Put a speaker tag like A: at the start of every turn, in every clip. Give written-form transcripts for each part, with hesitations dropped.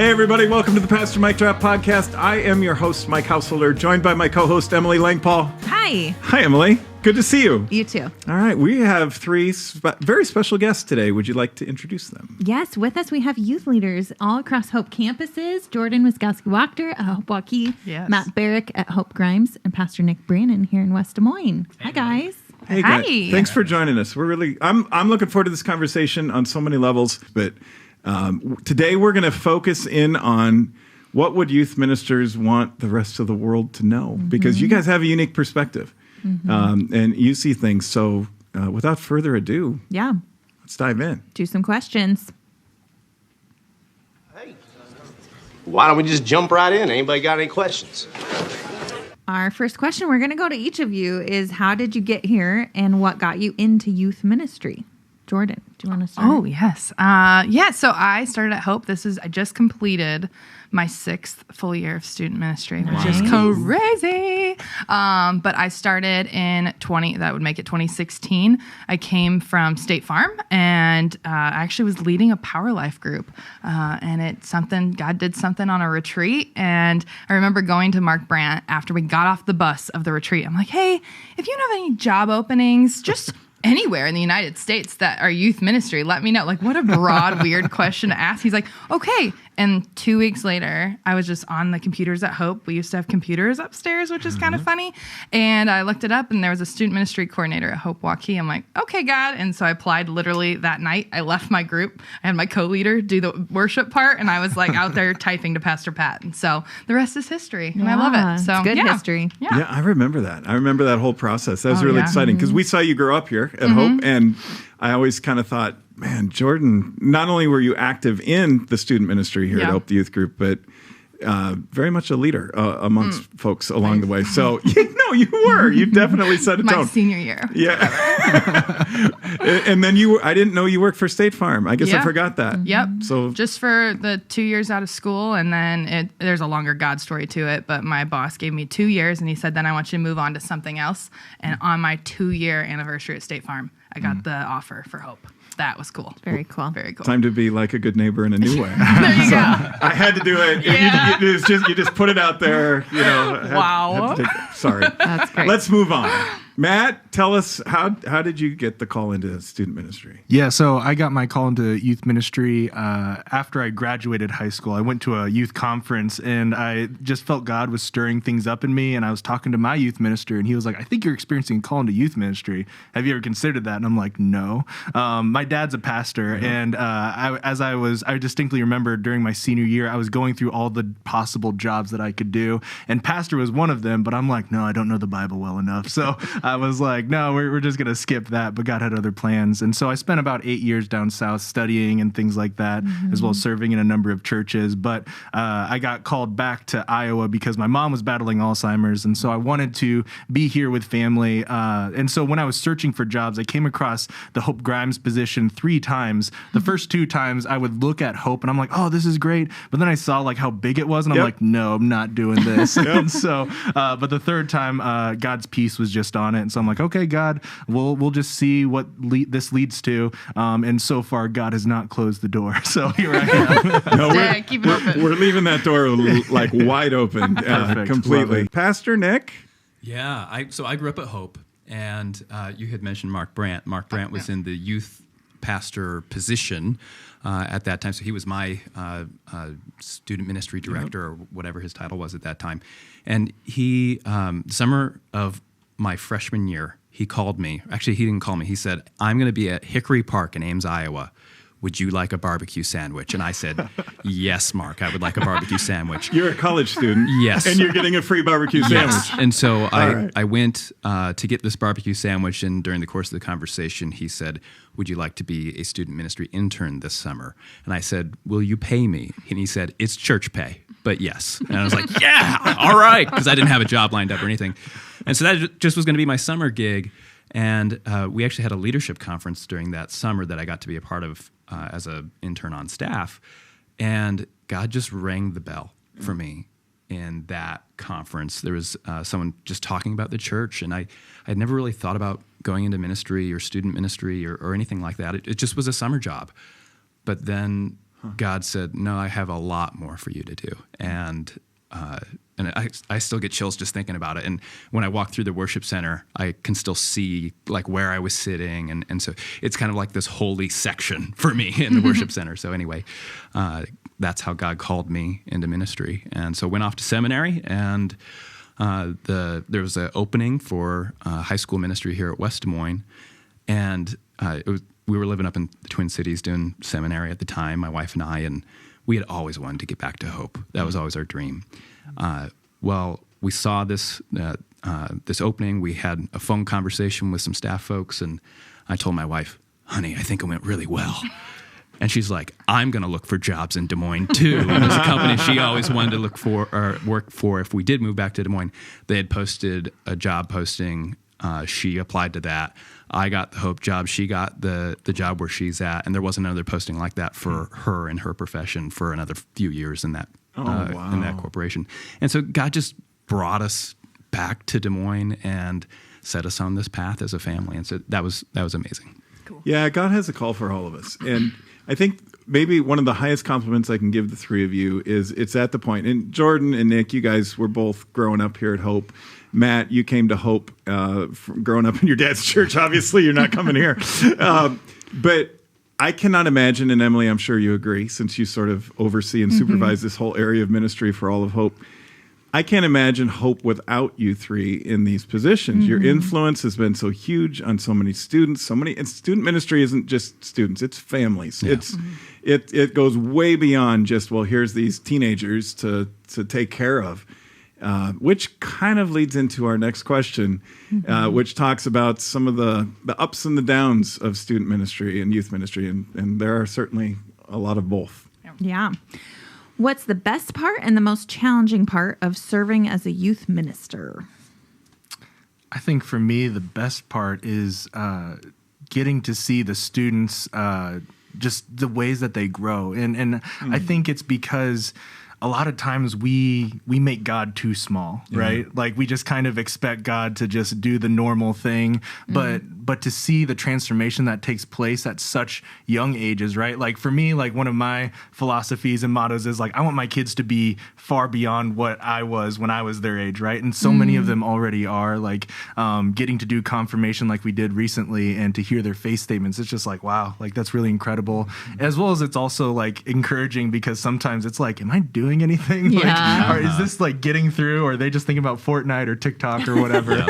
A: Hey, everybody. Welcome to the Pastor Mike Drop Podcast. I am your host, Mike Householder, joined by my co-host, Emily Langpaul.
B: Hi.
A: Hi, Emily. Good to see you.
B: You too.
A: All right. We have three very special guests today. Would you like to introduce them?
B: Yes. With us, we have youth leaders all across Hope campuses. Jordyn Wyzgowski-Wachter at Hope Waukee.
C: Yes.
B: Matt Barrick at Hope Grimes. And Pastor Nick Brannen here in West Des Moines. Hi, guys.
A: Hey,
C: Hi.
A: guys. Thanks for joining us. I'm looking forward to this conversation on so many levels, but today we're going to focus in on what would youth ministers want the rest of the world to know, because you guys have a unique perspective and you see things. So without further ado,
B: Yeah.
A: let's dive in.
B: Do some questions.
D: Hey, why don't we just jump right in? Anybody got any questions?
B: Our first question we're going to go to each of you is, how did you get here and what got you into youth ministry? Jordyn, do you want to start?
C: Oh, yes. So I started at Hope. I just completed my 6th full year of student ministry, which is crazy. But I started in 2016. I came from State Farm, and I actually was leading a Power Life group. And God did something on a retreat. And I remember going to Mark Brandt after we got off the bus of the retreat. I'm like, hey, if you don't have any job openings, just anywhere in the United States that are youth ministry, let me know. Like, what a broad, weird question to ask. He's like, okay. And 2 weeks later, I was just on the computers at Hope. We used to have computers upstairs, which is kind of funny. And I looked it up, and there was a student ministry coordinator at Hope Waukee. I'm like, okay, God. And so I applied literally that night. I left my group. I had my co-leader do the worship part, and I was like out there typing to Pastor Pat. And so the rest is history, and I love it. So
B: it's good history.
A: Yeah, I remember that. I remember that whole process. That was really exciting because we saw you grow up here at Hope, and I always kind of thought, man, Jordyn, not only were you active in the student ministry here at Hope, the youth group, but very much a leader amongst folks along the way. So, no, you were. You definitely set a tone.
C: My senior year.
A: Yeah. And then I didn't know you worked for State Farm. I guess I forgot that.
C: Yep.
A: So
C: just for the 2 years out of school, and then there's a longer God story to it, but my boss gave me 2 years, and he said, then I want you to move on to something else. And on my 2-year anniversary at State Farm, I got the offer for Hope. That was cool.
B: Very cool.
C: Very cool.
A: time to be like a good neighbor in a new way.
C: There you go.
A: I had to do it.
C: Yeah.
A: You just put it out there.
C: Wow.
A: Sorry.
B: That's great.
A: Let's move on. Matt, tell us, how did you get the call into student ministry?
E: Yeah, so I got my call into youth ministry after I graduated high school. I went to a youth conference, and I just felt God was stirring things up in me, and I was talking to my youth minister, and he was like, I think you're experiencing a call into youth ministry. Have you ever considered that? And I'm like, no. My dad's a pastor, and I distinctly remember during my senior year, I was going through all the possible jobs that I could do, and pastor was one of them, but I'm like, no, I don't know the Bible well enough. So I was like, no, we're just going to skip that. But God had other plans. And so I spent about 8 years down south studying and things like that, as well as serving in a number of churches. But I got called back to Iowa because my mom was battling Alzheimer's. And so I wanted to be here with family. And so when I was searching for jobs, I came across the Hope Grimes position 3 times. The first 2 times I would look at Hope and I'm like, oh, this is great. But then I saw like how big it was. And I'm like, no, I'm not doing this. And so, but the third time, God's peace was just on it. And so I'm like, okay, God, we'll just see what this leads to. And so far, God has not closed the door. So here I am.
A: No,
C: keep it open.
A: We're leaving that door like wide open completely. Pastor Nick?
F: Yeah, I grew up at Hope, and you had mentioned Mark Brandt. Mark Brandt was in the youth pastor position at that time, so he was my student ministry director or whatever his title was at that time. And he, summer of my freshman year, he called me. Actually, he didn't call me. He said, I'm going to be at Hickory Park in Ames, Iowa. Would you like a barbecue sandwich? And I said, yes, Mark, I would like a barbecue sandwich.
A: You're a college student.
F: Yes.
A: And you're getting a free barbecue sandwich.
F: And so
A: right.
F: I went to get this barbecue sandwich, and during the course of the conversation, he said, would you like to be a student ministry intern this summer? And I said, will you pay me? And he said, it's church pay, but yes. And I was like, yeah, all right, because I didn't have a job lined up or anything. And so that just was going to be my summer gig. And we actually had a leadership conference during that summer that I got to be a part of as an intern on staff. And God just rang the bell for me in that conference. There was someone just talking about the church, and I had never really thought about going into ministry or student ministry or anything like that. It just was a summer job. But then God said, no, I have a lot more for you to do. And I still get chills just thinking about it. And when I walk through the worship center, I can still see like where I was sitting. And so it's kind of like this holy section for me in the worship center. So anyway, that's how God called me into ministry. And so went off to seminary, and there was an opening for high school ministry here at West Des Moines. And we were living up in the Twin Cities doing seminary at the time, my wife and I, and we had always wanted to get back to Hope. That was always our dream. Well, we saw this opening. We had a phone conversation with some staff folks, and I told my wife, honey, I think it went really well. And she's like, I'm going to look for jobs in Des Moines too. And there's a company she always wanted to look for or work for if we did move back to Des Moines. They had posted a job posting. She applied to that. I got the Hope job. She got the job where she's at. And there wasn't another posting like that for her in her profession for another few years in that in that corporation. And so God just brought us back to Des Moines and set us on this path as a family. And so that was amazing.
B: Cool.
A: Yeah, God has a call for all of us. And I think maybe one of the highest compliments I can give the three of you is it's at the point. And Jordyn and Nick, you guys were both growing up here at Hope. Matt, you came to Hope from growing up in your dad's church. Obviously, you're not coming here. But I cannot imagine, and Emily, I'm sure you agree, since you sort of oversee and supervise this whole area of ministry for all of Hope, I can't imagine Hope without you three in these positions. Your influence has been so huge on so many students, and student ministry isn't just students, it's families. Yeah. It goes way beyond just, well, here's these teenagers to take care of, which kind of leads into our next question, which talks about some of the ups and the downs of student ministry and youth ministry, and there are certainly a lot of both.
B: Yeah. What's the best part and the most challenging part of serving as a youth minister?
E: I think for me, the best part is getting to see the students, just the ways that they grow. And I think it's because a lot of times we make God too small, right? Like we just kind of expect God to just do the normal thing, but to see the transformation that takes place at such young ages, right? Like for me, like one of my philosophies and mottos is like, I want my kids to be far beyond what I was when I was their age, right? And so many of them already are, like getting to do confirmation like we did recently and to hear their faith statements. It's just like, wow, like that's really incredible. As well as it's also like encouraging because sometimes it's like, am I doing anything?
B: Yeah.
E: Like, or is this like getting through, or are they just thinking about Fortnite or TikTok or whatever?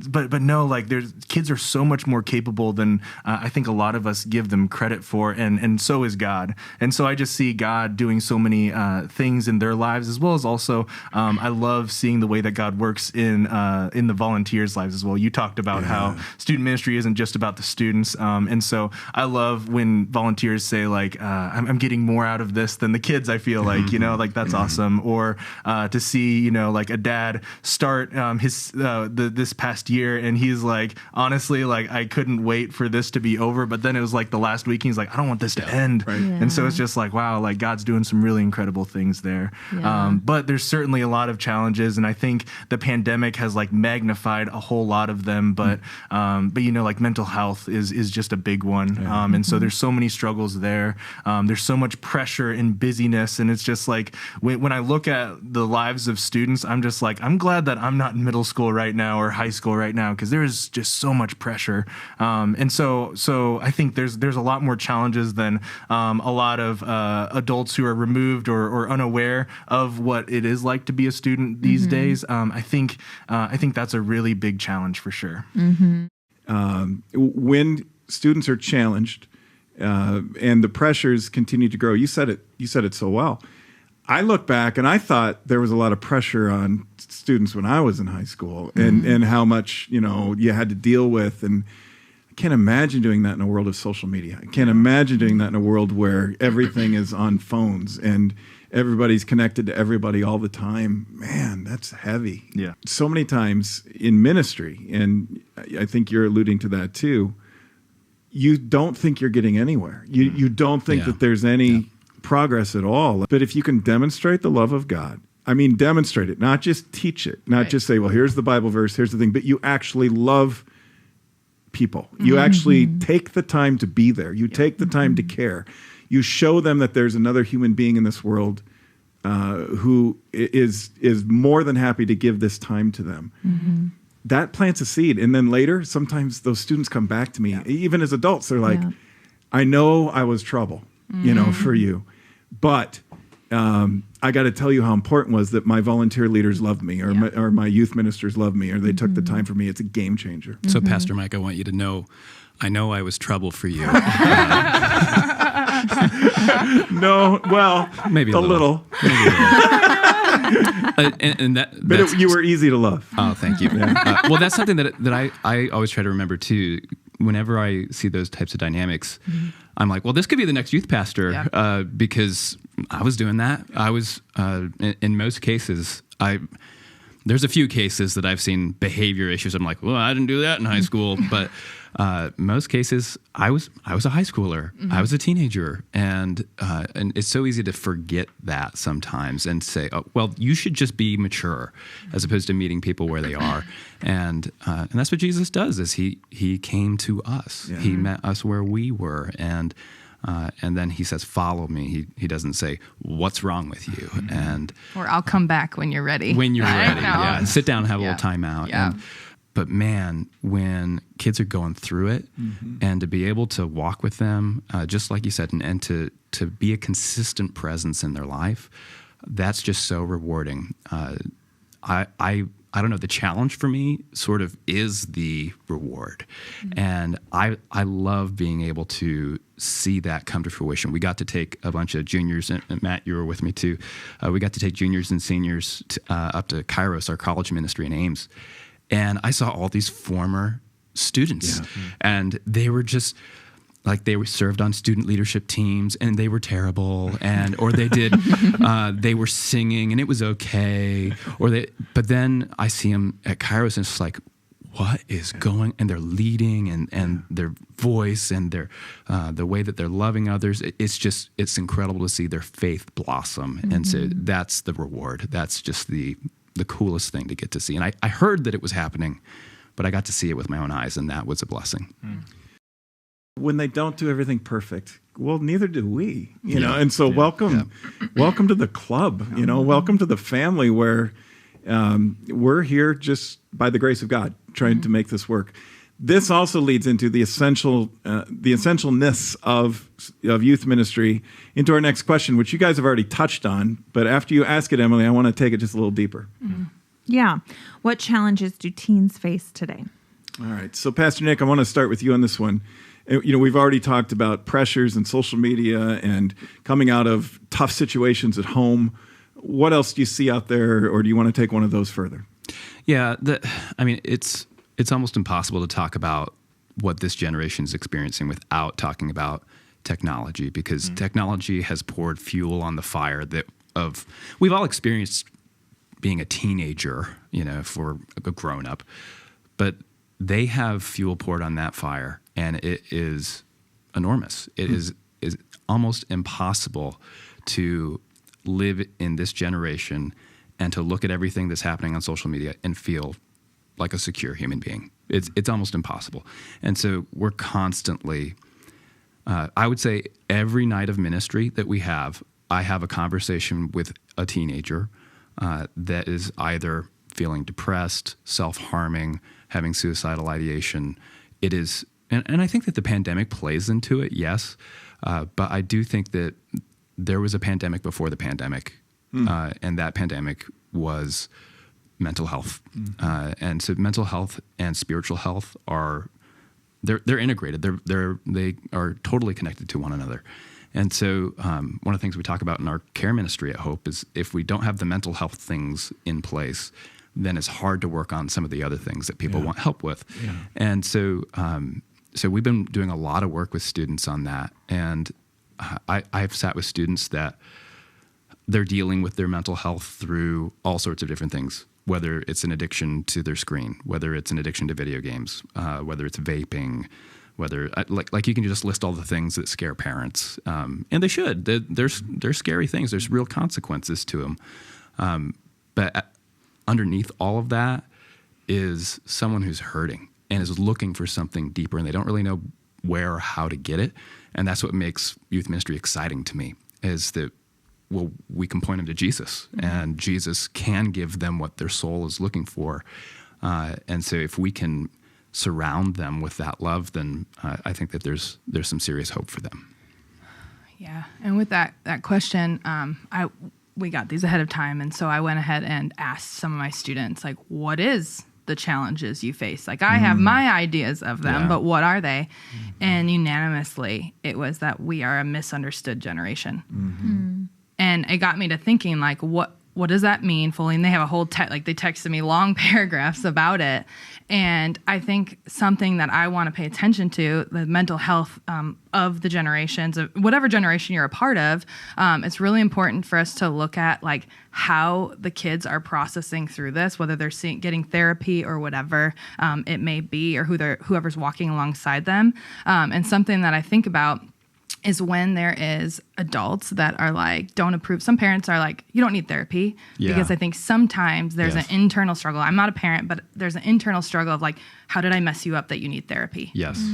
E: But no, like kids are so much more capable than I think a lot of us give them credit for, and so is God. And so I just see God doing so many things in their lives, as well as also I love seeing the way that God works in the volunteers' lives as well. You talked about how student ministry isn't just about the students, and so I love when volunteers say like, I'm getting more out of this than the kids. I feel like, like that's awesome. Or to see, like a dad start this past year, and he's like, honestly, like I couldn't wait for this to be over. But then it was like the last week, and he's like, I don't want this to end. Right. Yeah. And so it's just like, wow, like God's doing some really incredible things there. Yeah. But there's certainly a lot of challenges, and I think the pandemic has like magnified a whole lot of them. But like mental health is just a big one. Yeah. And so there's so many struggles there. There's so much pressure and busyness, and it's just like when I look at the lives of students, I'm just like, I'm glad that I'm not in middle school right now or high school right now, because there is just so much pressure. And so I think there's a lot more challenges than a lot of adults who are removed or unaware of what it is like to be a student these days. I think that's a really big challenge for sure.
A: When students are challenged and the pressures continue to grow, you said it so well. I look back and I thought there was a lot of pressure on students when I was in high school, and how much, you had to deal with. And I can't imagine doing that in a world of social media. I can't imagine doing that in a world where everything is on phones and everybody's connected to everybody all the time. Man, that's heavy. Yeah. So many times in ministry, and I think you're alluding to that too, you don't think you're getting anywhere. You don't think that there's any progress at all. But if you can demonstrate the love of God, demonstrate it, not just teach it, not just say, well, here's the Bible verse, here's the thing, but you actually love people. You actually take the time to be there. You take the time to care. you show them that there's another human being in this world who is more than happy to give this time to them. Mm-hmm. That plants a seed. And then later, sometimes those students come back to me, even as adults, they're like, I know I was trouble, for you, but I got to tell you how important it was that my volunteer leaders loved me, or my youth ministers loved me, or they took the time for me. It's a game changer.
F: So, Pastor Mike, I want you to know, I know I was trouble for you.
A: No, well,
F: maybe a little.
A: But you were easy to love.
F: Oh, thank you. Well, that's something that I always try to remember too. Whenever I see those types of dynamics, I'm like, well, this could be the next youth pastor because I was doing that. I was in most cases. There's a few cases that I've seen behavior issues. I'm like, well, I didn't do that in high school, but most cases, I was a high schooler. I was a teenager, and it's so easy to forget that sometimes and say, oh, well, you should just be mature, as opposed to meeting people where they are, and that's what Jesus does. Is he came to us. Yeah. He met us where we were, and then he says, follow me. He doesn't say, what's wrong with you?
C: Or I'll come back when you're ready.
F: When you're ready, yeah. Sit down and have a little time out.
C: Yeah.
F: But man, when kids are going through it, and to be able to walk with them, just like you said, and to be a consistent presence in their life, that's just so rewarding. I don't know, the challenge for me sort of is the reward. And I love being able to see that come to fruition. We got to take a bunch of juniors, and Matt, you were with me too. We got to take juniors and seniors up to Kairos, our college ministry in Ames. And I saw all these former students, and they were just like, they were served on student leadership teams, and they were terrible, or they did, they were singing and it was okay, but then I see them at Kairos, and it's like, what is going? And they're leading, and their voice, and their the way that they're loving others. It's incredible to see their faith blossom, and so that's the reward. That's just the coolest thing to get to see. And I heard that it was happening, but I got to see it with my own eyes, and that was a blessing.
A: When they don't do everything perfect, well, neither do we, you know. And so welcome to the club, welcome to the family where we're here just by the grace of God trying to make this work. This also leads into the essentialness of youth ministry, into our next question, which you guys have already touched on. But after you ask it, Emily, I want to take it just a little deeper.
B: Yeah. What challenges do teens face today?
A: All right. So, Pastor Nick, I want to start with you on this one. We've already talked about pressures and social media and coming out of tough situations at home. What else do you see out there, or do you want to take one of those further?
F: Yeah. It's almost impossible to talk about what this generation is experiencing without talking about technology, because technology has poured fuel on the fire we've all experienced being a teenager, for a grown up, but they have fuel poured on that fire, and it is enormous. It is almost impossible to live in this generation and to look at everything that's happening on social media and feel like a secure human being. It's almost impossible. And so we're constantly, I would say every night of ministry that we have, I have a conversation with a teenager that is either feeling depressed, self-harming, having suicidal ideation. It is, and I think that the pandemic plays into it, yes, but I do think that there was a pandemic before the pandemic, and that pandemic was mental health. And so mental health and spiritual health they're integrated. They are totally connected to one another. And so one of the things we talk about in our care ministry at Hope is if we don't have the mental health things in place, then it's hard to work on some of the other things that people want help with. Yeah. And so we've been doing a lot of work with students on that. And I've sat with students that they're dealing with their mental health through all sorts of different things, whether it's an addiction to their screen, whether it's an addiction to video games, whether it's vaping, whether like you can just list all the things that scare parents, and they should. They're scary things. There's real consequences to them. But underneath all of that is someone who's hurting and is looking for something deeper, and they don't really know where or how to get it. And that's what makes youth ministry exciting to me, is that, well, we can point them to Jesus, and Jesus can give them what their soul is looking for. And so if we can surround them with that love, then I think that there's some serious hope for them.
C: Yeah, and with that question, we got these ahead of time, and so I went ahead and asked some of my students, like, what is the challenges you face? Like, I have my ideas of them, but what are they? And unanimously, it was that we are a misunderstood generation. And it got me to thinking, like, what does that mean fully? And they have a whole they texted me long paragraphs about it. And I think something that I want to pay attention to, the mental health of the generations, of whatever generation you're a part of, it's really important for us to look at, like, how the kids are processing through this, whether they're getting therapy or whatever it may be, or whoever's walking alongside them. And something that I think about is when there is adults that are like, don't approve. Some parents are like, you don't need therapy, because I think sometimes there's an internal struggle. I'm not a parent, but there's an internal struggle of like, how did I mess you up that you need therapy?
F: Yes.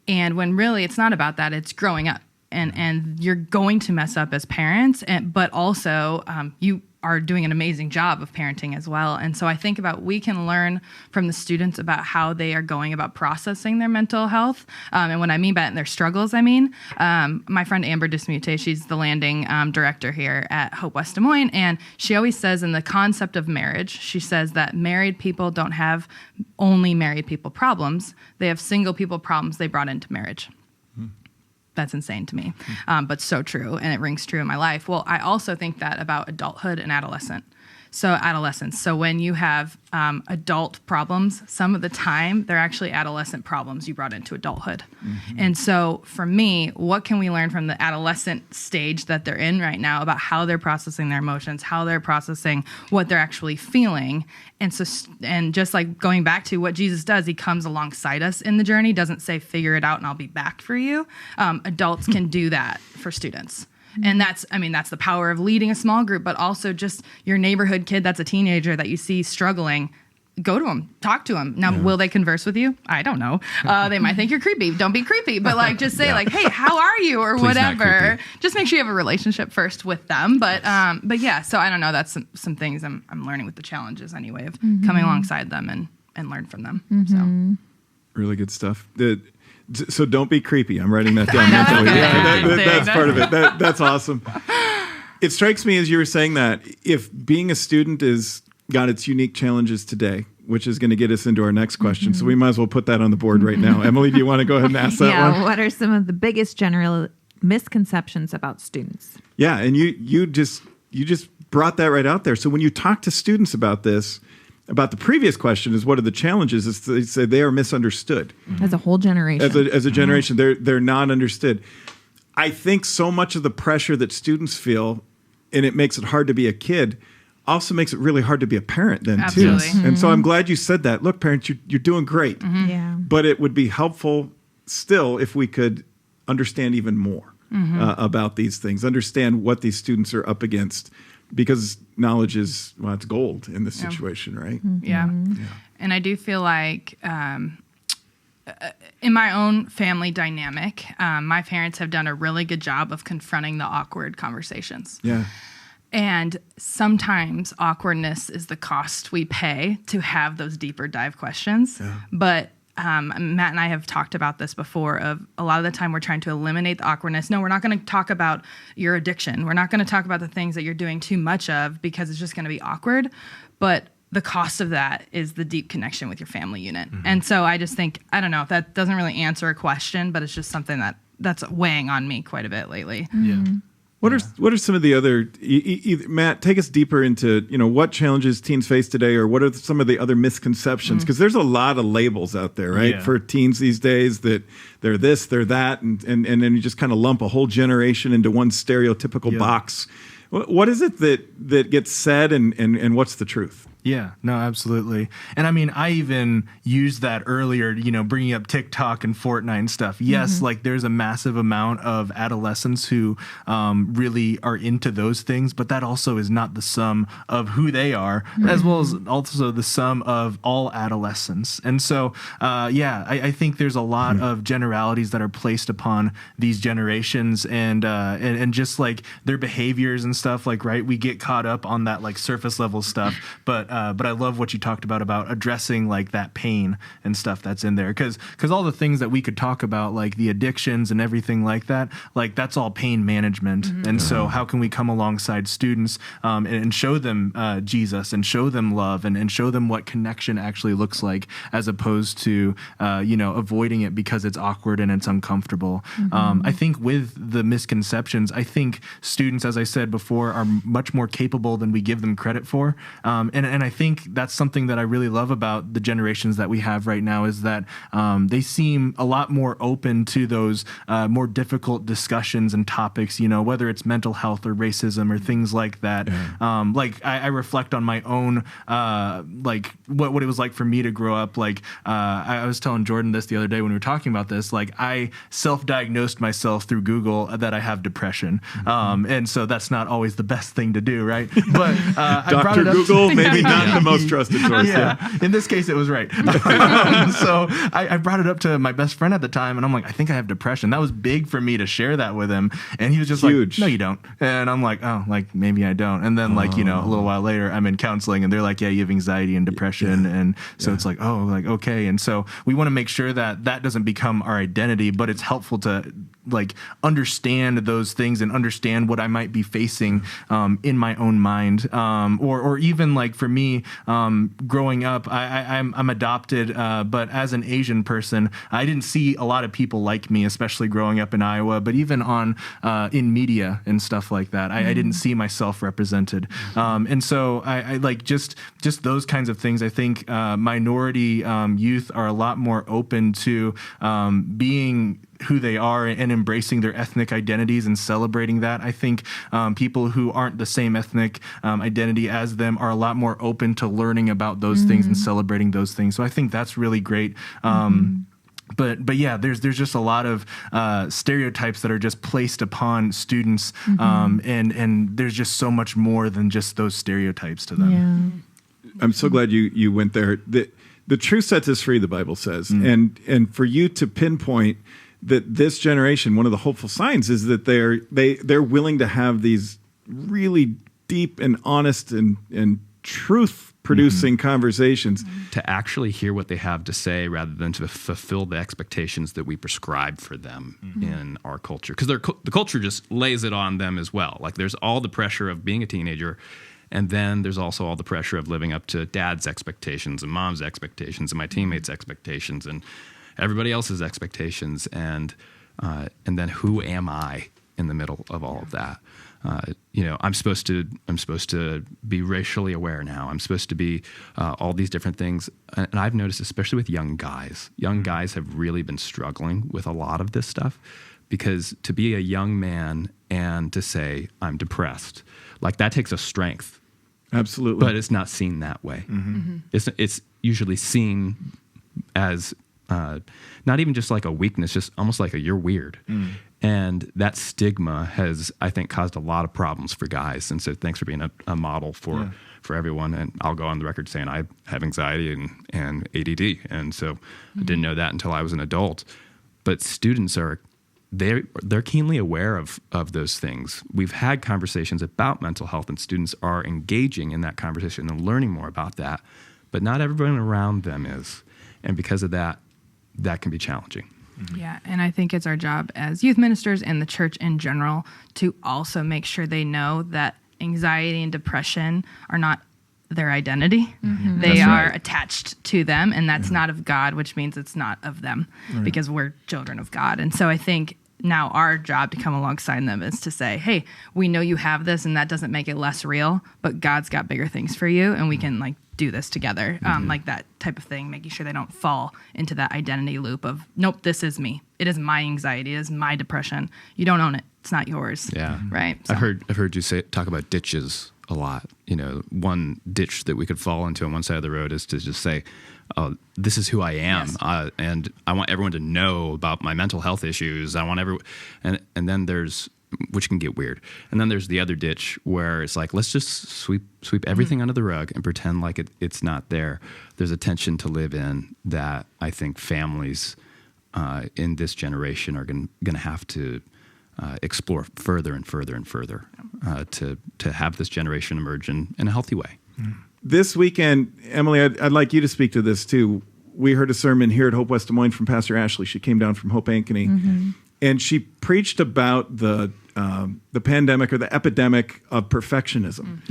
C: And when really it's not about that, it's growing up. And you're going to mess up as parents, but also you are doing an amazing job of parenting as well. And so I think about, we can learn from the students about how they are going about processing their mental health. And what I mean by that, and their struggles, my friend Amber Dismute, she's the landing director here at Hope West Des Moines. And she always says, in the concept of marriage, she says that married people don't have only married people problems. They have single people problems they brought into marriage. That's insane to me, but so true, and it rings true in my life. Well, I also think that about adulthood and adolescence. So when you have adult problems, some of the time they're actually adolescent problems you brought into adulthood. And so for me, what can we learn from the adolescent stage that they're in right now about how they're processing their emotions, how they're processing what they're actually feeling? And so, and just like going back to what Jesus does, he comes alongside us in the journey, doesn't say, figure it out and I'll be back for you. Adults can do that for students. And that's the power of leading a small group, but also just your neighborhood kid that's a teenager that you see struggling. Go to them, talk to them. Now, will they converse with you? I don't know. They might think you're creepy. Don't be creepy, but like, just say like, hey, how are you, or
F: Please
C: whatever. Just make sure you have a relationship first with them. But yeah. So I don't know. That's some things I'm learning with the challenges anyway, of coming alongside them and learn from them. So
A: really good stuff. So don't be creepy. I'm writing that down mentally. That's part of it. That's awesome. It strikes me as you were saying that if being a student is got its unique challenges today, which is going to get us into our next question. So we might as well put that on the board right now. Emily, do you want to go ahead and ask that one?
B: What are some of the biggest general misconceptions about students?
A: Yeah, and you just brought that right out there. So when you talk to students about this, about the previous question is what are the challenges, is they say they are misunderstood.
B: As a whole generation.
A: As a generation, they're not understood. I think so much of the pressure that students feel, and it makes it hard to be a kid, also makes it really hard to be a parent then too. And so I'm glad you said that. Look, parents, you're doing great.
B: Yeah.
A: But it would be helpful still if we could understand even more about these things, understand what these students are up against. Because knowledge is, well, it's gold in this situation, right?
C: Yeah. And I do feel like in my own family dynamic, my parents have done a really good job of confronting the awkward conversations.
A: Yeah.
C: And sometimes awkwardness is the cost we pay to have those deeper dive questions. Yeah. But Matt and I have talked about this before, of a lot of the time we're trying to eliminate the awkwardness. No, we're not going to talk about your addiction. We're not going to talk about the things that you're doing too much of, because it's just going to be awkward. But the cost of that is the deep connection with your family unit. And so I just think, I don't know if that doesn't really answer a question, but it's just something that's weighing on me quite a bit lately.
E: Yeah.
A: What are some of the other, Matt, take us deeper into, what challenges teens face today, or what are some of the other misconceptions? Because there's a lot of labels out there, right? For teens these days, that they're this, they're that, and then you just kind of lump a whole generation into one stereotypical box. What is it that gets said, and what's the truth?
E: Yeah, no, absolutely. And I mean, I even used that earlier, bringing up TikTok and Fortnite and stuff. Yes, like there's a massive amount of adolescents who really are into those things, but that also is not the sum of who they are, as well as also the sum of all adolescents. And so, I think there's a lot of generalities that are placed upon these generations and just like their behaviors and stuff. Like, right, we get caught up on that like surface level stuff, but I love what you talked about addressing like that pain and stuff that's in there, because all the things that we could talk about, like the addictions and everything like that, like that's all pain management. And so how can we come alongside students and show them Jesus and show them love and show them what connection actually looks like, as opposed to avoiding it because it's awkward and it's uncomfortable. I think with the misconceptions, I think students, as I said before, are much more capable than we give them credit for. And I think that's something that I really love about the generations that we have right now, is that they seem a lot more open to those more difficult discussions and topics, whether it's mental health or racism or things like that. Like I reflect on my own, like what it was like for me to grow up. Like I was telling Jordyn this the other day when we were talking about this, like I self-diagnosed myself through Google that I have depression. And so that's not always the best thing to do, right? But I brought it up
A: Google, maybe not the most trusted source.
E: Yeah, in this case, it was right. So I brought it up to my best friend at the time, and I'm like, I think I have depression. That was big for me to share that with him. And he was just
A: Huge.
E: like, no, you don't. And I'm like, oh, like maybe I don't. And then a little while later, I'm in counseling, and they're like, yeah, you have anxiety and depression. And so it's like, oh, like, okay. And so we want to make sure that doesn't become our identity, but it's helpful to like understand those things and understand what I might be facing in my own mind, or even like for me, growing up, I'm adopted, but as an Asian person, I didn't see a lot of people like me, especially growing up in Iowa. But even in media and stuff like that, I didn't see myself represented, and so I like just those kinds of things. I think minority youth are a lot more open to being who they are and embracing their ethnic identities and celebrating that. I think people who aren't the same ethnic identity as them are a lot more open to learning about those things and celebrating those things. So I think that's really great. But yeah, there's just a lot of stereotypes that are just placed upon students, and there's just so much more than just those stereotypes to them.
B: Yeah.
A: I'm so glad you went there. The truth sets us free, the Bible says, and for you to pinpoint that this generation, one of the hopeful signs is that they're willing to have these really deep and honest and truth producing conversations,
F: to actually hear what they have to say rather than to fulfill the expectations that we prescribe for them in our culture, because the culture just lays it on them as well. Like there's all the pressure of being a teenager, and then there's also all the pressure of living up to dad's expectations and mom's expectations and my teammates' expectations and everybody else's expectations, and then who am I in the middle of all of that? I'm supposed to be racially aware now. I'm supposed to be all these different things, and I've noticed, especially with young guys have really been struggling with a lot of this stuff, because to be a young man and to say I'm depressed, like that takes a strength.
A: Absolutely,
F: but it's not seen that way. It's usually seen as not even just like a weakness, just almost like you're weird. And that stigma has, I think, caused a lot of problems for guys. And so thanks for being a model for everyone. And I'll go on the record saying I have anxiety and ADD. And so I didn't know that until I was an adult. But students they're keenly aware of those things. We've had conversations about mental health, and students are engaging in that conversation and learning more about that. But not everyone around them is. And because of that can be challenging.
C: Yeah, and I think it's our job as youth ministers and the church in general to also make sure they know that anxiety and depression are not their identity. They are attached to them, and that's not of God, which means it's not of them, because we're children of God. And so I think now our job to come alongside them is to say, hey, we know you have this, and that doesn't make it less real, but God's got bigger things for you, and we can like do this together, like that type of thing, making sure they don't fall into that identity loop of, nope, this is me. It is my anxiety. It is my depression. You don't own it. It's not yours.
F: Yeah.
C: Right. So.
F: I've heard you talk about ditches a lot. One ditch that we could fall into on one side of the road is to just say, oh, this is who I am. Yes. And I want everyone to know about my mental health issues. I want and then there's, which can get weird. And then there's the other ditch where it's like, let's just sweep everything under the rug and pretend like it's not there. There's a tension to live in that I think families in this generation are going to have to explore further and further and further to have this generation emerge in a healthy way.
A: This weekend, Emily, I'd like you to speak to this too. We heard a sermon here at Hope West Des Moines from Pastor Ashley. She came down from Hope Ankeny, and she preached about the pandemic or the epidemic of perfectionism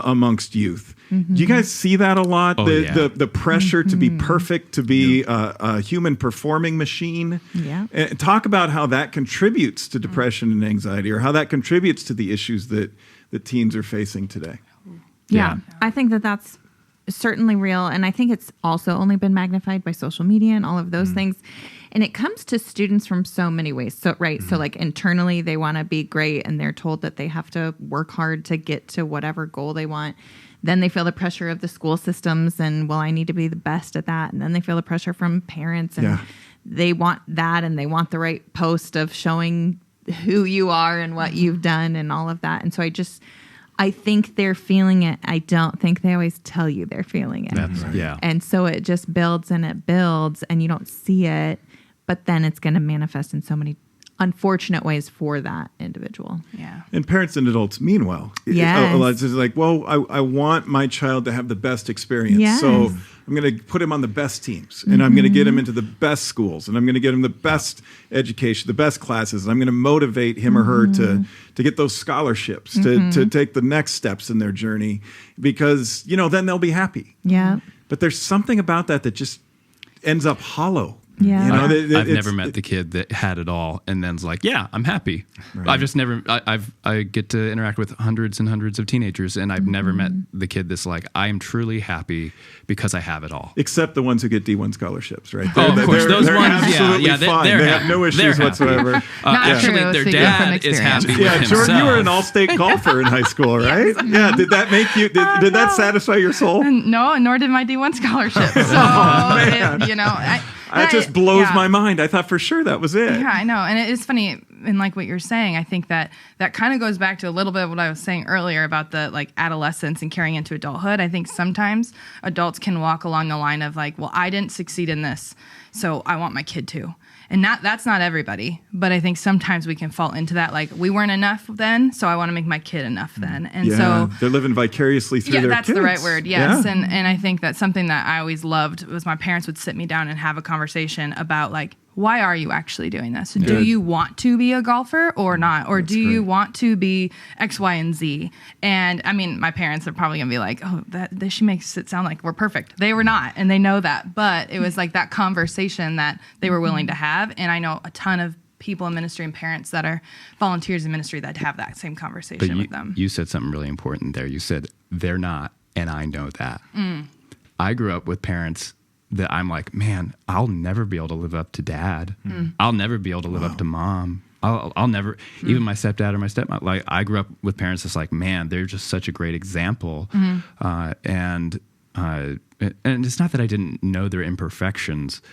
A: amongst youth. Do you guys see that a lot? The pressure to be perfect, to be a human performing machine. Yeah. And talk about how that contributes to depression and anxiety, or how that contributes to the issues that teens are facing today.
B: Yeah. I think that's certainly real. And I think it's also only been magnified by social media and all of those things. And it comes to students from so many ways. So, so like internally, they want to be great and they're told that they have to work hard to get to whatever goal they want. Then they feel the pressure of the school systems and, well, I need to be the best at that. And then they feel the pressure from parents and they want that, and they want the right post of showing who you are and what you've done and all of that. And so I think they're feeling it. I don't think they always tell you they're feeling it.
F: That's right. Yeah.
B: And so it just builds and it builds and you don't see it, but then it's going to manifest in so many unfortunate ways for that individual.
C: Yeah.
A: And parents and adults mean well.
B: Yes.
A: A lot of it's like, well, I want my child to have the best experience.
B: Yes.
A: So I'm going to put him on the best teams, and I'm going to get him into the best schools, and I'm going to get him the best education, the best classes, and I'm going to motivate him or her to get those scholarships, to take the next steps in their journey, because, then they'll be happy.
B: Yeah.
A: But there's something about that just ends up hollow.
B: Yeah.
F: I've never met the kid that had it all and then's like, yeah, I'm happy. Right. I've just never, I get to interact with hundreds and hundreds of teenagers, and I've never met the kid that's like, I am truly happy because I have it all.
A: Except the ones who get D1 scholarships, right?
F: Of course, those
A: they're
F: ones,
A: absolutely fine. They have no issues whatsoever.
F: Actually, their dad is happy with himself.
A: Jordyn, you were an all-state golfer in high school, right? Yeah. Did that make you, did that satisfy your soul?
C: No, nor did my D1 scholarship. So,
A: That just blows my mind. I thought for sure that was it.
C: Yeah, I know. And it is funny, and like what you're saying, I think that kind of goes back to a little bit of what I was saying earlier about the like adolescence and carrying into adulthood. I think sometimes adults can walk along the line of like, well, I didn't succeed in this, so I want my kid to. And that's not everybody, but I think sometimes we can fall into that, like, we weren't enough then, so I want to make my kid enough then. And so
A: they're living vicariously through their kids.
C: Yeah, that's the right word, yes. Yeah. And I think that's something that I always loved was my parents would sit me down and have a conversation about, like, why are you actually doing this? Good. Do you want to be a golfer or not? Or do you want to be X, Y, and Z? And I mean, my parents are probably going to be like, oh, that she makes it sound like we're perfect. They were not, and they know that. But it was like that conversation that they were willing to have. And I know a ton of people in ministry and parents that are volunteers in ministry that have that same conversation with them.
F: You said something really important there. You said, they're not, and I know that. I grew up with parents that I'm like, man, I'll never be able to live up to dad. I'll never be able to live up to mom. I'll never, even my stepdad or my stepmom. Like, I grew up with parents that's like, man, they're just such a great example. And it's not that I didn't know their imperfections,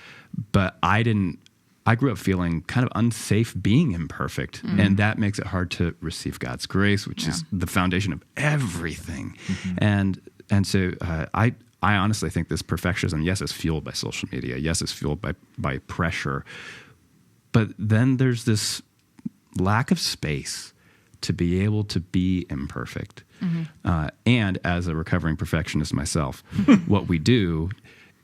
F: but I grew up feeling kind of unsafe being imperfect. And that makes it hard to receive God's grace, which is the foundation of everything. And so I honestly think this perfectionism, yes, is fueled by social media. Yes, it's fueled by pressure. But then there's this lack of space to be able to be imperfect. And as a recovering perfectionist myself, what we do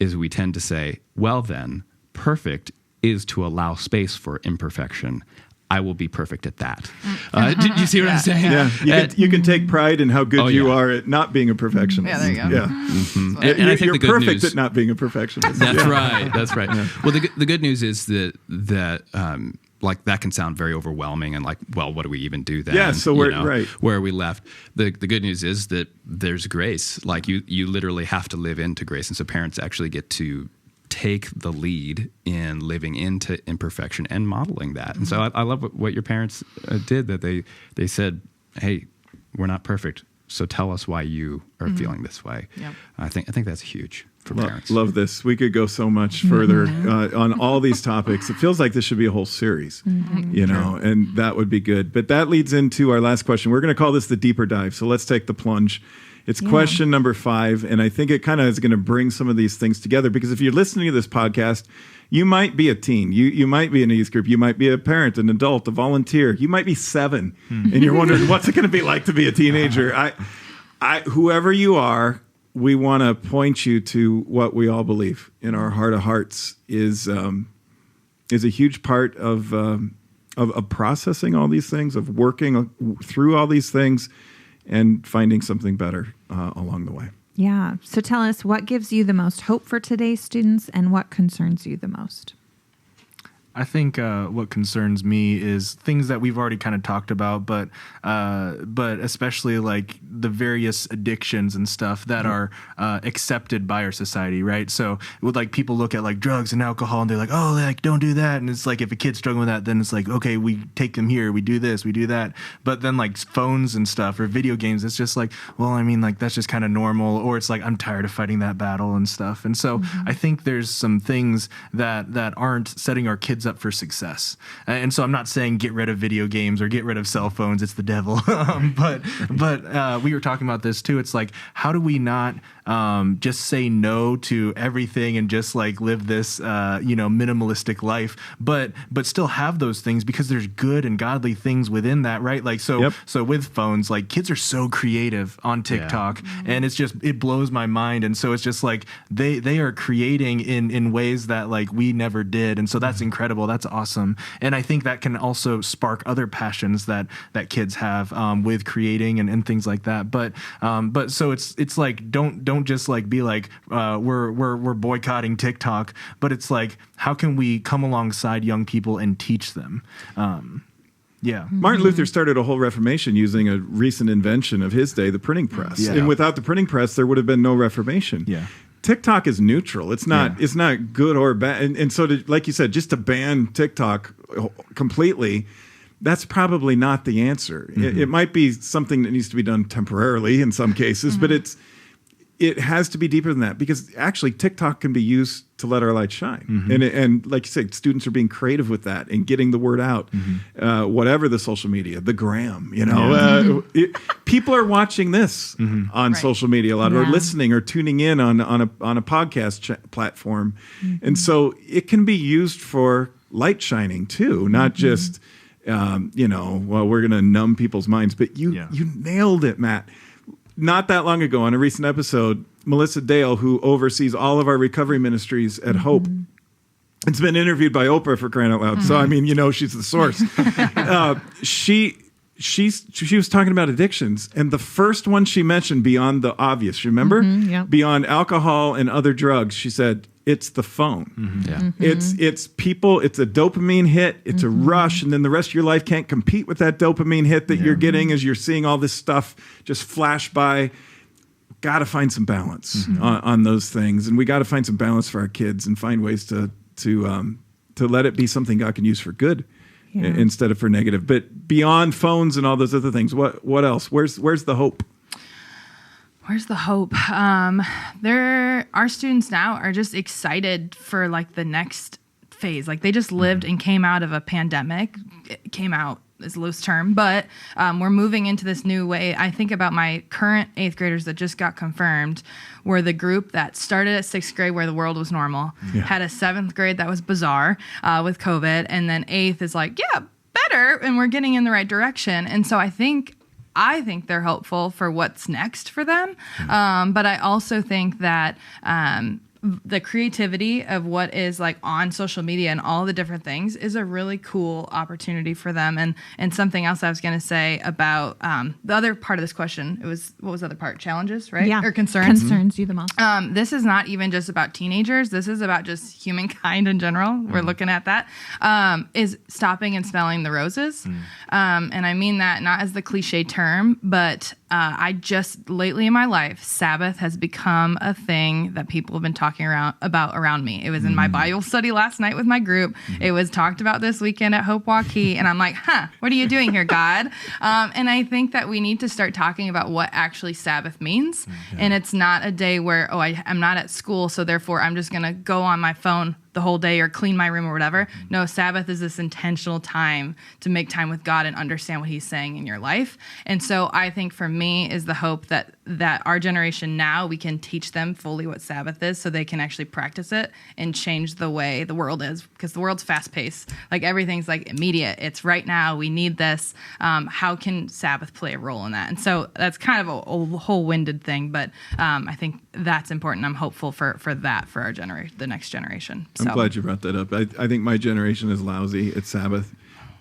F: is we tend to say, well then, perfect is to allow space for imperfection. I will be perfect at that. Do you see what I'm saying?
A: Yeah, you can take pride in how good you are at not being a perfectionist.
C: Yeah, there you go.
A: Yeah.
F: And I think
A: you're
F: the good
A: perfect
F: news,
A: at not being a perfectionist.
F: That's right. That's right. Yeah. Well, the good news is that like that can sound very overwhelming and like, well, what do we even do then?
A: Yeah. So where
F: are we left? The good news is that there's grace. Like you literally have to live into grace, and so parents actually get to take the lead in living into imperfection and modeling that. And so I love what your parents did, that they said, hey, we're not perfect, So tell us why you are feeling this way.
C: Yep.
F: I think that's huge for parents.
A: Love this. We could go so much further on all these topics. It feels like this should be a whole series, you know, and that would be good. But that leads into our last question. We're going to call this the deeper dive. So let's take the plunge. It's question number 5, and I think it kind of is going to bring some of these things together, because if you're listening to this podcast, you might be a teen, you might be in a youth group, you might be a parent, an adult, a volunteer, you might be 7, and you're wondering what's it going to be like to be a teenager. Whoever you are, we want to point you to what we all believe in our heart of hearts is a huge part of processing all these things, of working through all these things, and finding something better along the way.
B: Yeah. So tell us, what gives you the most hope for today's students, and what concerns you the most?
E: I think what concerns me is things that we've already kind of talked about, but especially like the various addictions and stuff that are accepted by our society, right? So with like people look at like drugs and alcohol and they're like, oh, like don't do that. And it's like if a kid's struggling with that, then it's like, okay, we take them here, we do this, we do that. But then like phones and stuff or video games, it's just like, well, I mean, like that's just kind of normal. Or it's like, I'm tired of fighting that battle and stuff. And so I think there's some things that aren't setting our kids up for success. And so I'm not saying get rid of video games or get rid of cell phones. It's the devil. But we were talking about this too. It's like, how do we not just say no to everything and just like live this, minimalistic life, but still have those things, because there's good and godly things within that, right? Like, so with phones, like kids are so creative on TikTok and it blows my mind. And so it's just like, they are creating in ways that like we never did. And so that's incredible. That's awesome. And I think that can also spark other passions that kids have with creating and things like that. But so it's like, don't just like be like we're boycotting TikTok, but it's like, how can we come alongside young people and teach them? Martin
A: Luther started a whole Reformation using a recent invention of his day, the printing press. Yeah. And without the printing press, there would have been no Reformation. Yeah. TikTok is neutral. It's not good or bad. And so like you said, just to ban TikTok completely, that's probably not the answer. It might be something that needs to be done temporarily in some cases, but it has to be deeper than that, because actually TikTok can be used to let our light shine. And like you said, students are being creative with that and getting the word out, whatever the social media, the gram, people are watching this on social media a lot, or listening or tuning in on a podcast platform. And so it can be used for light shining too, not just, we're going to numb people's minds, but you nailed it, Matt. Not that long ago, on a recent episode, Melissa Dale, who oversees all of our recovery ministries at Hope, it's been interviewed by Oprah, for crying out loud. So, I mean, she's the source. She was talking about addictions, and the first one she mentioned beyond the obvious, remember? Beyond alcohol and other drugs, she said, it's the phone. It's people, it's a dopamine hit, it's a rush, and then the rest of your life can't compete with that dopamine hit that you're getting as you're seeing all this stuff just flash by. Got to find some balance on those things, and we got to find some balance for our kids and find ways to let it be something God can use for good instead of for negative. But beyond phones and all those other things, what else? Where's the hope?
C: Where's the hope? Our students now are just excited for like the next phase. Like they just lived and came out of a pandemic. It came out is a loose term, but we're moving into this new way. I think about my current 8th graders that just got confirmed were the group that started at 6th grade where the world was normal, had a 7th grade that was bizarre with COVID, and then 8th is like, better, and we're getting in the right direction. And so I think they're hopeful for what's next for them. But I also think that the creativity of what is like on social media and all the different things is a really cool opportunity for them. And something else I was going to say about the other part of this question, what was the other part? Challenges, right?
B: Yeah.
C: Or concerns?
B: Concerns you the most.
C: This is not even just about teenagers. This is about just humankind in general. We're looking at that. Is stopping and smelling the roses. And I mean that not as the cliche term, but I just lately in my life, Sabbath has become a thing that people have been talking talking around me. It was in my Bible study last night with my group. It was talked about this weekend at Hope Waukee. And I'm like, what are you doing here, God? And I think that we need to start talking about what actually Sabbath means. And it's not a day where, I'm not at school, so therefore I'm just going to go on my phone the whole day or clean my room or whatever. No, Sabbath is this intentional time to make time with God and understand what he's saying in your life. And so I think for me is the hope that our generation now, we can teach them fully what Sabbath is so they can actually practice it and change the way the world is, because the world's fast paced. Like everything's like immediate. It's right now. We need this. How can Sabbath play a role in that? And so that's kind of a whole winded thing, but I think that's important. I'm hopeful for that for our generation, the next generation.
A: I'm glad you brought that up. I think my generation is lousy at Sabbath.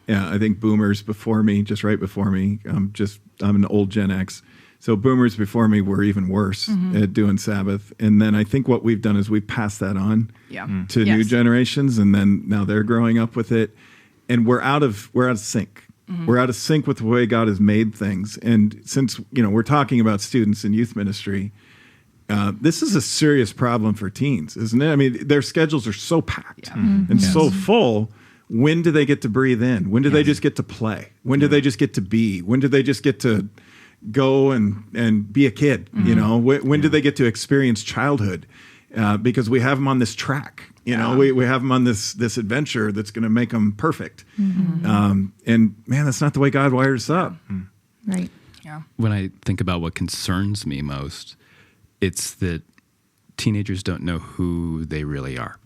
A: Yeah, I think boomers before me, just right before me, I'm an old Gen X. So boomers before me were even worse at doing Sabbath. And then I think what we've done is we've passed that on to new generations, and then now they're growing up with it. And we're out of sync. We're out of sync with the way God has made things. And since we're talking about students in youth ministry, this is a serious problem for teens, isn't it? I mean, their schedules are so packed and so full. When do they get to breathe in? When do they just get to play? When do they just get to be? When do they just get to go and be a kid? When do they get to experience childhood? Because we have them on this track. We have them on this adventure that's going to make them perfect. And man, that's not the way God wired us up.
B: Right.
C: Yeah.
F: When I think about what concerns me most, it's that teenagers don't know who they really are,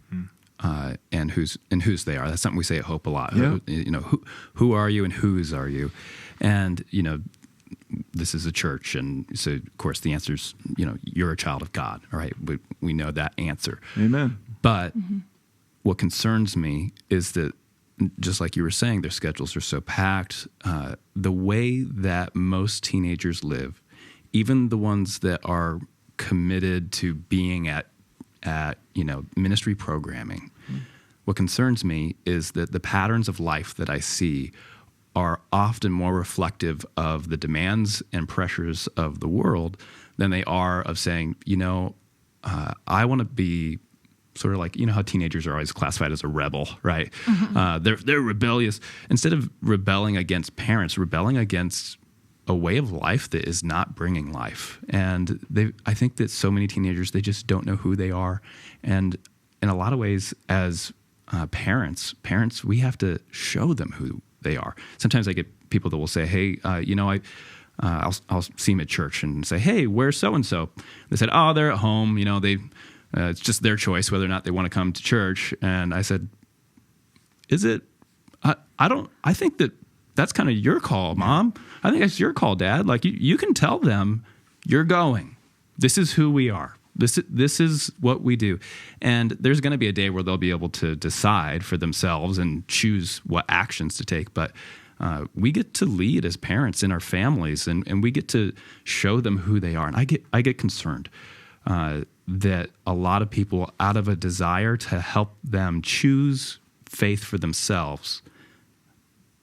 F: and whose they are. That's something we say at Hope a lot.
A: Yeah.
F: Who are you and whose are you? And this is a church, and so of course the answer is you're a child of God. All right, we know that answer.
A: Amen.
F: But what concerns me is that, just like you were saying, their schedules are so packed. The way that most teenagers live, even the ones that are committed to being at ministry programming. What concerns me is that the patterns of life that I see are often more reflective of the demands and pressures of the world than they are of saying, I want to be sort of like, how teenagers are always classified as a rebel, right? They're rebellious. Instead of rebelling against parents, rebelling against a way of life that is not bringing life. And I think that so many teenagers, they just don't know who they are. And in a lot of ways, as parents, we have to show them who they are. Sometimes I get people that will say, hey, I'll see them at church and say, hey, where's so-and-so? They said, oh, they're at home. It's just their choice whether or not they want to come to church. And I said, is it? I think that's kind of your call, Mom. I think it's your call, Dad. Like you can tell them you're going. This is who we are. This is what we do. And there's going to be a day where they'll be able to decide for themselves and choose what actions to take. But we get to lead as parents in our families, and we get to show them who they are. And I get concerned that a lot of people, out of a desire to help them choose faith for themselves,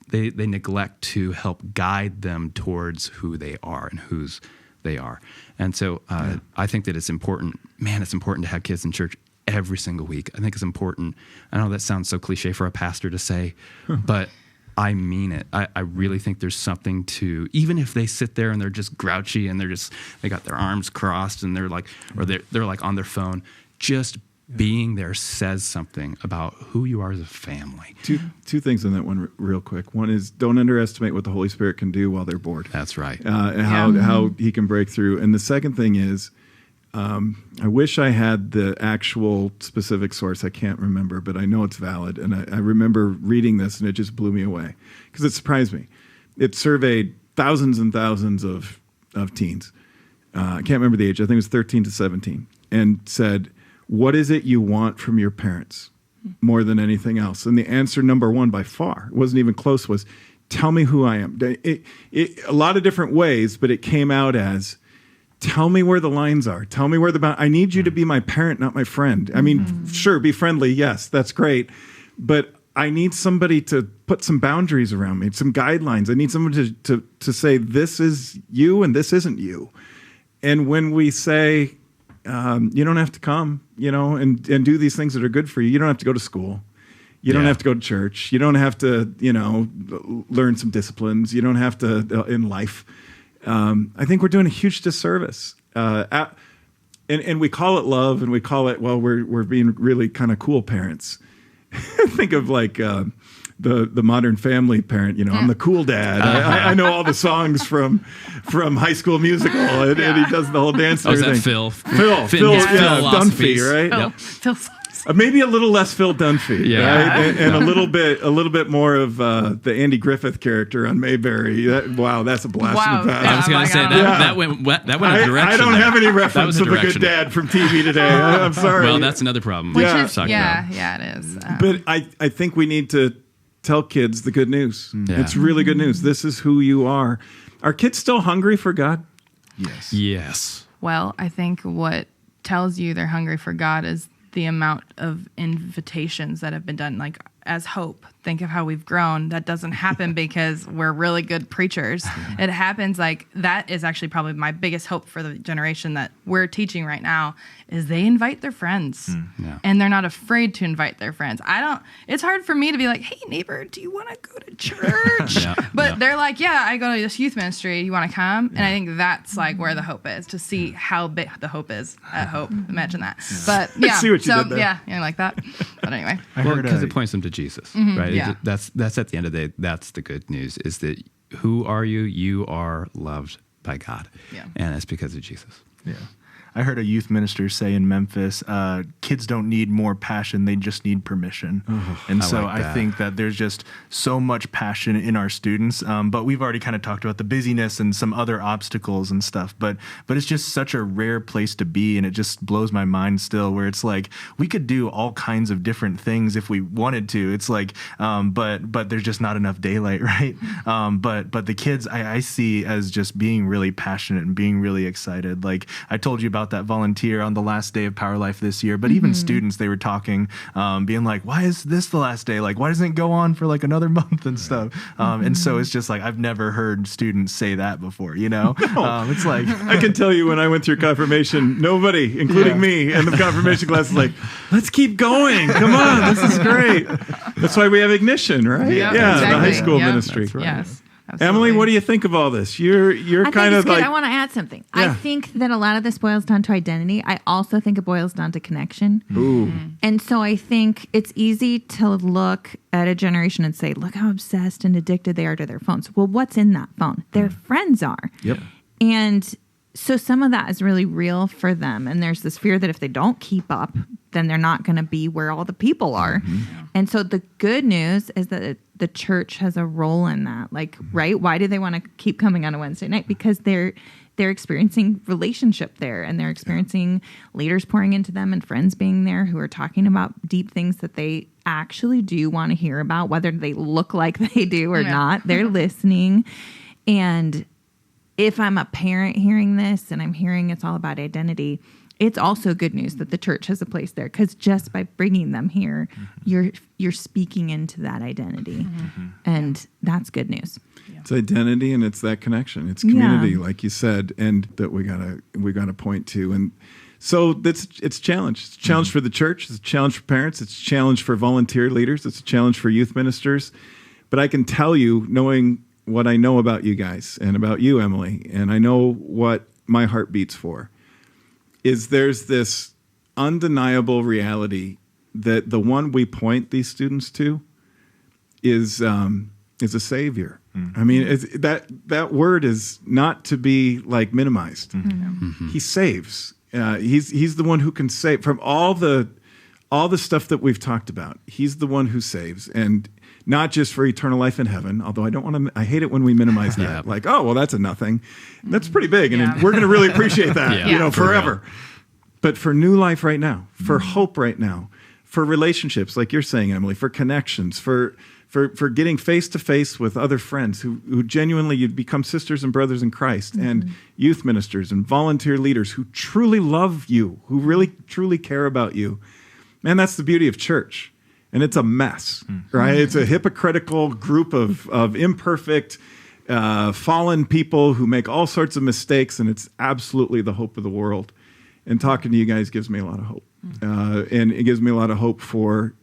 F: they neglect to help guide them towards who they are and whose they are. And so I think that it's important. Man, it's important to have kids in church every single week. I think it's important. I know that sounds so cliche for a pastor to say, but I mean it. I really think there's something to, even if they sit there and they're just grouchy and they got their arms crossed and they're like on their phone, just being there says something about who you are as a family.
A: Two things on that one real quick. One is, don't underestimate what the Holy Spirit can do while they're bored.
F: That's right.
A: And how he can break through. And the second thing is, I wish I had the actual specific source. I can't remember, but I know it's valid. And I remember reading this, and it just blew me away because it surprised me. It surveyed thousands and thousands of teens. I can't remember the age. I think it was 13 to 17, and said, what is it you want from your parents more than anything else? And the answer number one by far, it wasn't even close, was tell me who I am. A lot of different ways, but it came out as, tell me where the lines are. Tell me where I need you to be my parent, not my friend. I mean, sure, be friendly. Yes, that's great. But I need somebody to put some boundaries around me, some guidelines. I need someone to say, this is you and this isn't you. And when we say, you don't have to come, and do these things that are good for you. You don't have to go to school. You don't have to go to church. You don't have to, learn some disciplines. You don't have to in life. I think we're doing a huge disservice. And we call it love, and we call it, we're being really kind of cool parents. Think of like the Modern Family parent. I'm the cool dad. I know all the songs from High School Musical, and he does the whole dance.
F: Is that Phil?
A: Phil Dunphy, right?
C: Yep. Phil.
A: Maybe a little less Phil Dunphy, right? And a little bit more of the Andy Griffith character on Mayberry. That's a blast from the past.
F: I was going to say that went a direction.
A: I don't have any reference of a good dad from TV today. I'm sorry.
F: Well, that's another problem.
C: It is.
A: But I think we need to tell kids the good news. Yeah. It's really good news. This is who you are. Are kids still hungry for God?
F: Yes.
C: Well, I think what tells you they're hungry for God is the amount of invitations that have been done, like as Hope. Think of how we've grown. That doesn't happen because we're really good preachers. It happens like that is actually probably my biggest hope for the generation that we're teaching right now is they invite their friends and they're not afraid to invite their friends. It's hard for me to be like, hey neighbor, do you want to go to church? But they're like, yeah, I go to this youth ministry. You want to come? And I think that's like where the hope is, to see how big the hope is at Hope. Imagine that. But
A: I see what you did there.
C: Yeah, like that. But anyway.
F: Because it points them to Jesus, right? Yeah. That's at the end of the day, that's the good news, is that who are you? You are loved by God. Yeah. And it's because of Jesus.
E: Yeah. I heard a youth minister say in Memphis, kids don't need more passion, they just need permission. I think that there's just so much passion in our students, but we've already kind of talked about the busyness and some other obstacles and stuff, but it's just such a rare place to be, and it just blows my mind still, where it's like we could do all kinds of different things if we wanted to. It's like, but there's just not enough daylight, right? But the kids I see as just being really passionate and being really excited. Like I told you about that volunteer on the last day of Power Life this year, but even students, they were talking, being like, why is this the last day? Like, why doesn't it go on for like another month and stuff? And so it's just like, I've never heard students say that before, It's like,
A: I can tell you when I went through confirmation, nobody, including me and the confirmation class, is like, let's keep going. Come on, this is great. That's why we have Ignition, right?
C: Exactly.
A: The high school ministry.
C: Right. Yes. Absolutely.
A: Emily, what do you think of all this? You're kind of like...
B: I want to add something. Yeah. I think that a lot of this boils down to identity. I also think it boils down to connection.
A: Ooh.
B: And so I think it's easy to look at a generation and say, look how obsessed and addicted they are to their phones. Well, what's in that phone? Their friends are.
A: Yep.
B: And so some of that is really real for them. And there's this fear that if they don't keep up, then they're not going to be where all the people are. Mm-hmm. And so the good news is that the church has a role in that. Like, right? Why do they want to keep coming on a Wednesday night? Because they're experiencing relationship there, and they're experiencing leaders pouring into them and friends being there who are talking about deep things that they actually do want to hear about, whether they look like they do or not. They're listening. And if I'm a parent hearing this and I'm hearing it's all about identity, it's also good news that the church has a place there, because just by bringing them here, you're speaking into that identity, and that's good news.
A: Yeah. It's identity, and it's that connection. It's community, like you said, and that we gotta point to. And so it's a challenge. It's a challenge for the church. It's a challenge for parents. It's a challenge for volunteer leaders. It's a challenge for youth ministers. But I can tell you, knowing what I know about you guys and about you, Emily, and I know what my heart beats for, is there's this undeniable reality that the one we point these students to is a savior. Mm-hmm. I mean, that word is not to be like minimized. Mm-hmm. Mm-hmm. He saves. He's the one who can save from all the stuff that we've talked about. He's the one who saves, and not just for eternal life in heaven. Although I hate it when we minimize that. Like, oh well, that's a nothing. That's pretty big, and we're going to really appreciate that, forever. But for new life right now, for hope right now, for relationships, like you're saying, Emily, for connections, for getting face to face with other friends who genuinely you'd become sisters and brothers in Christ, and youth ministers and volunteer leaders who truly love you, who really truly care about you. Man, that's the beauty of church. And it's a mess, right? It's a hypocritical group of imperfect, fallen people who make all sorts of mistakes, and it's absolutely the hope of the world. And talking to you guys gives me a lot of hope. And it gives me a lot of hope for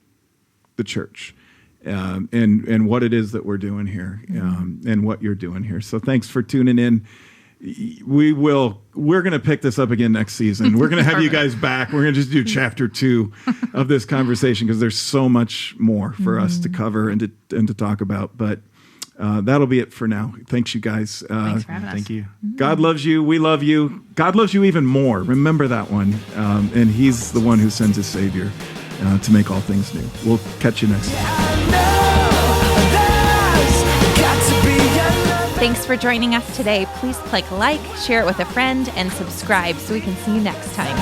A: the church and what it is that we're doing here and what you're doing here. So thanks for tuning in. We're going to pick this up again next season. We're going to have you guys back. We're going to just do chapter 2 of this conversation because there's so much more for us to cover and to talk about. But that'll be it for now. Thanks, you guys.
C: Thanks for having us.
E: Thank you.
A: God loves you. We love you. God loves you even more. Remember that one. And he's the one who sends his Savior to make all things new. We'll catch you next time.
B: Thanks for joining us today. Please click like, share it with a friend, and subscribe so we can see you next time.